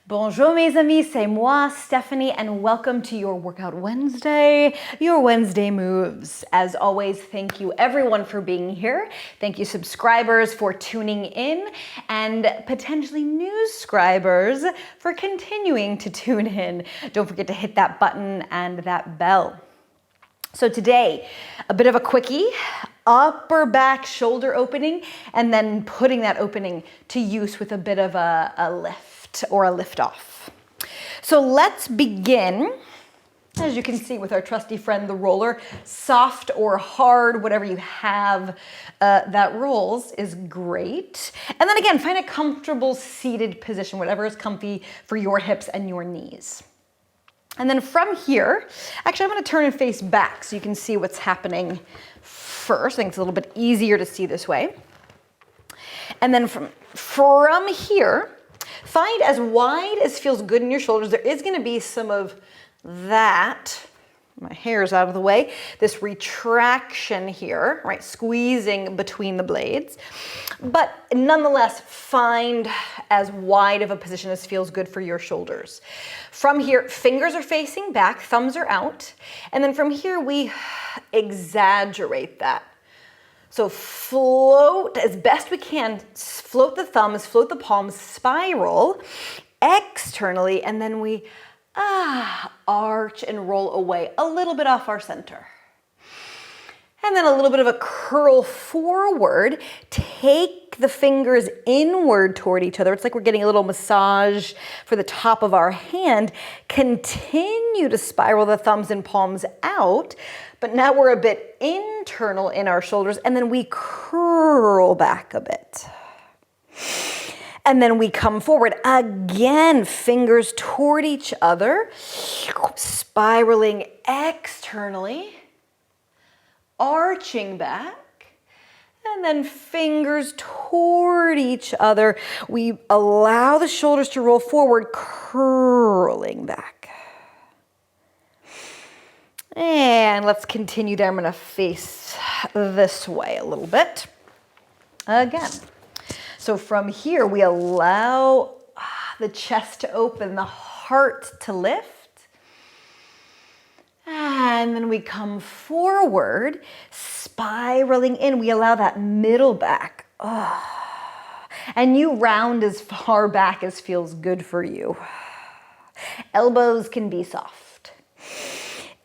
Bonjour mes amis, c'est moi, Stephanie, and welcome to your Workout Wednesday, your Wednesday moves. As always, thank you everyone for being here. Thank you subscribers for tuning in, and potentially new subscribers for continuing to tune in. Don't forget to hit that button and that bell. So today, a bit of a quickie, upper back shoulder opening, and then putting that opening to use with a bit of a lift or a lift off. So let's begin, as you can see, with our trusty friend, the roller. Soft or hard, whatever you have that rolls is great. And then again, find a comfortable seated position, whatever is comfy for your hips and your knees. And then from here, actually I'm gonna turn and face back so you can see what's happening first. I think it's a little bit easier to see this way. And then from here, find as wide as feels good in your shoulders. There is gonna be some of that, my hair's out of the way, this retraction here, right? Squeezing between the blades. But nonetheless, find as wide of a position as feels good for your shoulders. From here, fingers are facing back, thumbs are out. And then from here, we exaggerate that. So float as best we can, float the thumbs, float the palms, spiral externally, and then we arch and roll away a little bit off our center. And then a little bit of a curl forward. Take the fingers inward toward each other. It's like we're getting a little massage for the top of our hand. Continue to spiral the thumbs and palms out, but now we're a bit internal in our shoulders, and then we curl back a bit. And then we come forward again, fingers toward each other, spiraling externally, arching back, and then fingers toward each other. We allow the shoulders to roll forward, curling back. And let's continue there. I'm gonna face this way a little bit. Again. So from here, we allow the chest to open, the heart to lift. And then we come forward, spiraling in. We allow that middle back. And you round as far back as feels good for you. Elbows can be soft.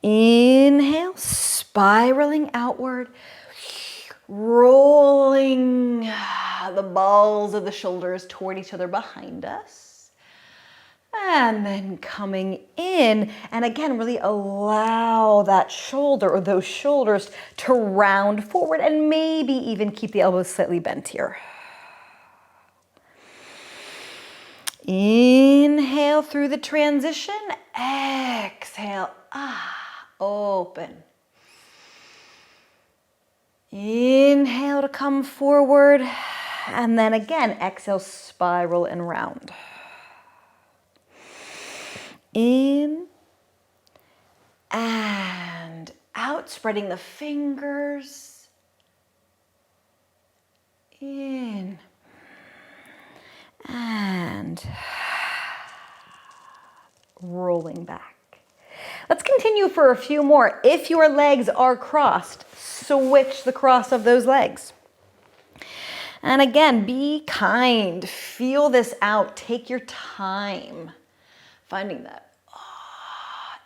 Inhale, spiraling outward, rolling the balls of the shoulders toward each other behind us. And then coming in, and again, really allow that shoulder or those shoulders to round forward, and maybe even keep the elbows slightly bent here. Inhale through the transition, exhale, open. Inhale to come forward, and then again, exhale, spiral and round. In and out, spreading the fingers. In and rolling back. Let's continue for a few more. If your legs are crossed, switch the cross of those legs. And again, be kind. Feel this out. Take your time. Finding that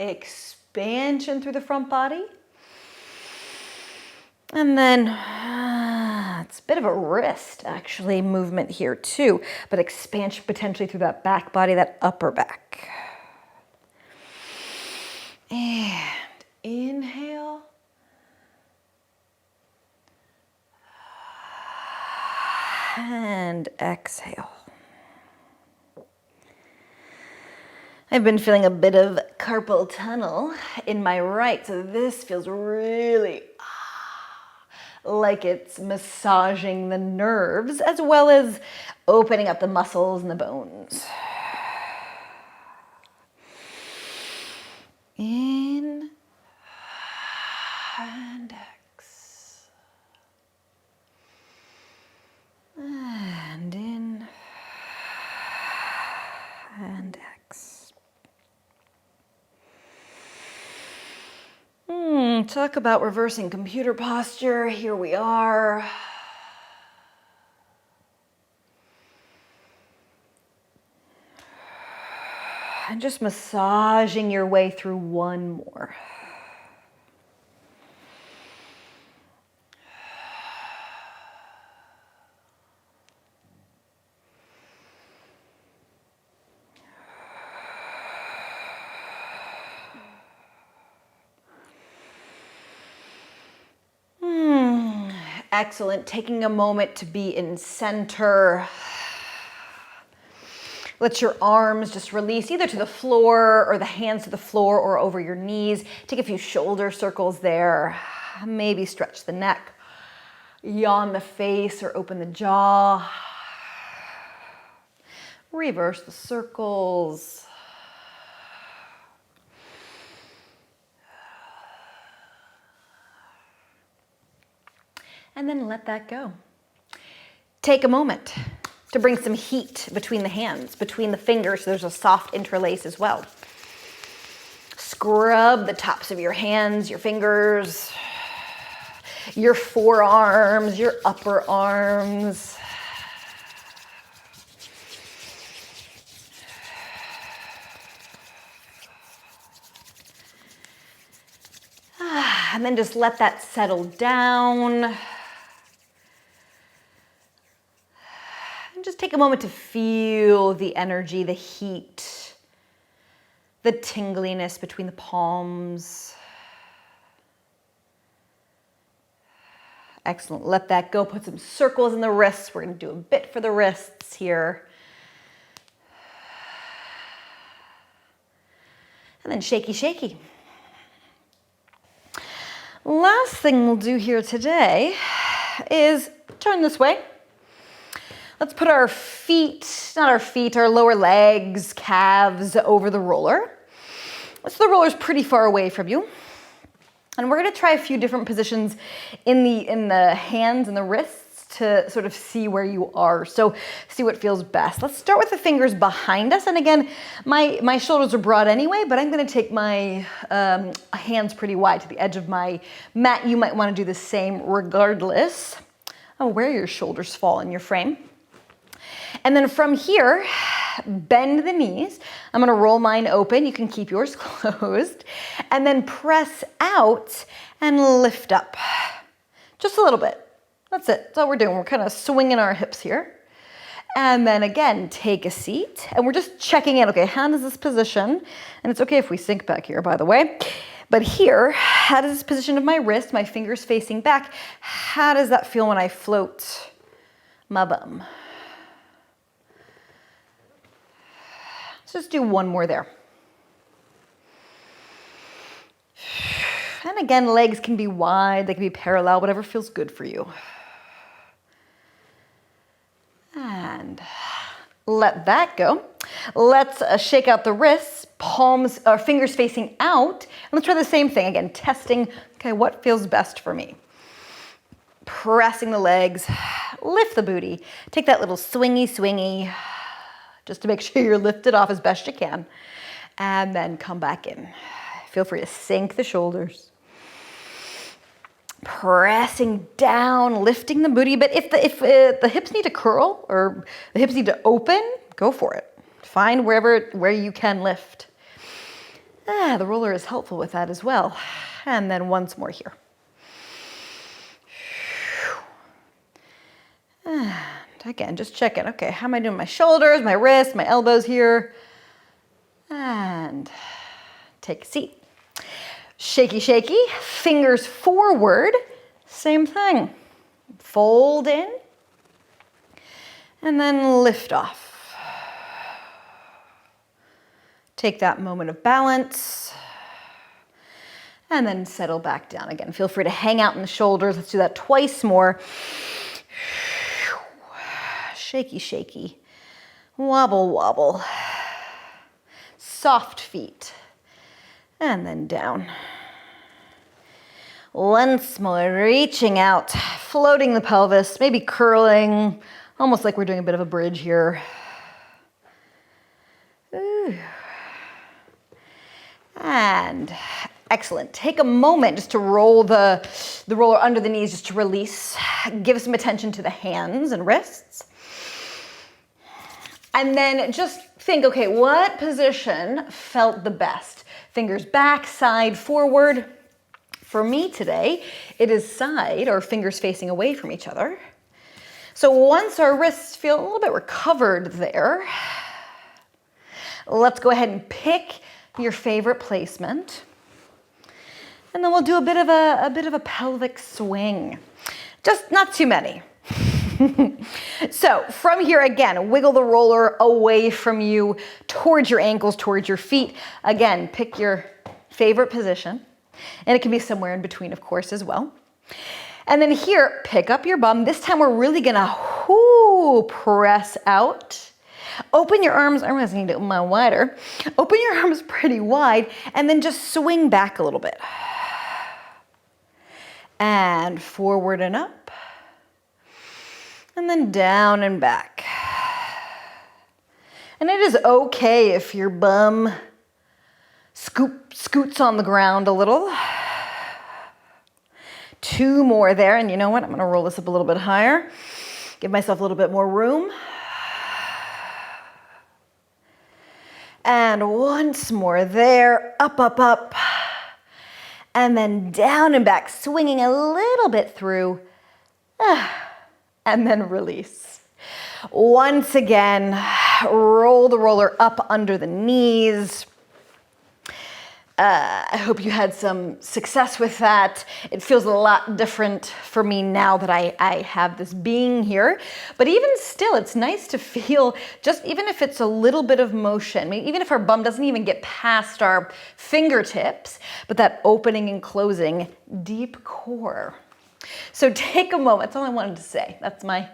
expansion through the front body. And then it's a bit of a wrist, actually, movement here too, but expansion potentially through that back body, that upper back. And inhale. And exhale. I've been feeling a bit of carpal tunnel in my right, so this feels really like it's massaging the nerves as well as opening up the muscles and the bones. In and X. And in and out. Talk about reversing computer posture. Here we are. And just massaging your way through one more. Excellent. Taking a moment to be in center. Let your arms just release either to the floor or the hands to the floor or over your knees. Take a few shoulder circles there. Maybe stretch the neck. Yawn the face or open the jaw. Reverse the circles. And then let that go. Take a moment to bring some heat between the hands, between the fingers, so there's a soft interlace as well. Scrub the tops of your hands, your fingers, your forearms, your upper arms. And then just let that settle down. And just take a moment to feel the energy, the heat, the tingliness between the palms. Excellent. Let that go. Put some circles in the wrists. We're going to do a bit for the wrists here. And then shaky, shaky. Last thing we'll do here today is turn this way. Let's put our feet, not our feet, our lower legs, calves over the roller. So the roller's pretty far away from you. And we're gonna try a few different positions in the hands and the wrists to sort of see where you are. So see what feels best. Let's start with the fingers behind us. And again, my shoulders are broad anyway, but I'm gonna take my hands pretty wide to the edge of my mat. You might wanna do the same regardless of where your shoulders fall in your frame. And then from here, bend the knees. I'm gonna roll mine open. You can keep yours closed. And then press out and lift up. Just a little bit. That's it. That's all we're doing. We're kind of swinging our hips here. And then again, take a seat. And we're just checking in. Okay, how does this position? And it's okay if we sink back here, by the way. But here, how does this position of my wrist, my fingers facing back, how does that feel when I float my bum? Let's just do one more there. And again, legs can be wide, they can be parallel, whatever feels good for you. And let that go. Let's shake out the wrists, palms or fingers facing out. And let's try the same thing again, testing, okay, what feels best for me? Pressing the legs, lift the booty. Take that little swingy, swingy, just to make sure you're lifted off as best you can. And then come back in. Feel free to sink the shoulders. Pressing down, lifting the booty. But if the hips need to curl or the hips need to open, go for it. Find where you can lift. The roller is helpful with that as well. And then once more here. And again, just check in. Okay, how am I doing? My shoulders, my wrists, my elbows here. And take a seat. Shaky, shaky, fingers forward, same thing. Fold in, and then lift off. Take that moment of balance, and then settle back down again. Feel free to hang out in the shoulders. Let's do that twice more. Shaky, shaky, wobble, wobble. Soft feet. And then down. Once more, reaching out, floating the pelvis, maybe curling, almost like we're doing a bit of a bridge here. Ooh. And Excellent. Take a moment just to roll the roller under the knees just to release. Give some attention to the hands and wrists. And then just think, okay, what position felt the best? Fingers back, side, forward. For me today, it is side or fingers facing away from each other. So once our wrists feel a little bit recovered there, let's go ahead and pick your favorite placement. And then we'll do a bit of a pelvic swing. Just not too many. So from here, again, wiggle the roller away from you, towards your ankles, towards your feet. Again, pick your favorite position. And it can be somewhere in between, of course, as well. And then here, pick up your bum. This time we're really gonna press out. Open your arms, I realize I need to open mine wider. Open your arms pretty wide and then just swing back a little bit. And forward and up. And then down and back. And it is okay if your bum scoots on the ground a little. 2 more there, and you know what? I'm gonna roll this up a little bit higher. Give myself a little bit more room. And once more there, up, up, up. And then down and back, swinging a little bit through. And then release. Once again, roll the roller up under the knees. I hope you had some success with that. It feels a lot different for me now that I have this being here. But even still, it's nice to feel, just even if it's a little bit of motion, even if our bum doesn't even get past our fingertips, but that opening and closing, deep core. So take a moment, that's all I wanted to say. That's my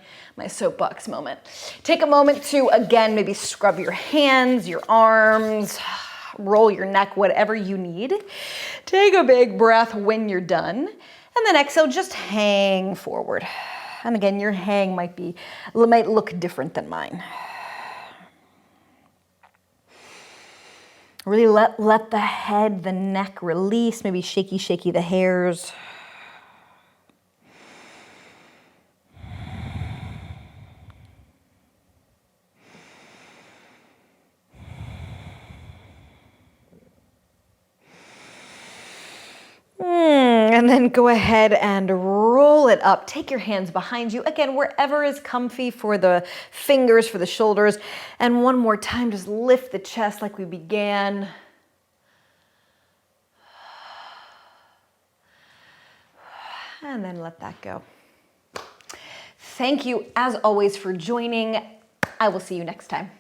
soapbox moment. Take a moment to, again, maybe scrub your hands, your arms, roll your neck, whatever you need. Take a big breath when you're done. And then exhale, just hang forward. And again, your hang might look different than mine. Really let the head, the neck release, maybe shaky the hairs. And then go ahead and roll it up. Take your hands behind you. Again, wherever is comfy for the fingers, for the shoulders. And one more time, just lift the chest like we began. And then let that go. Thank you, as always, for joining. I will see you next time.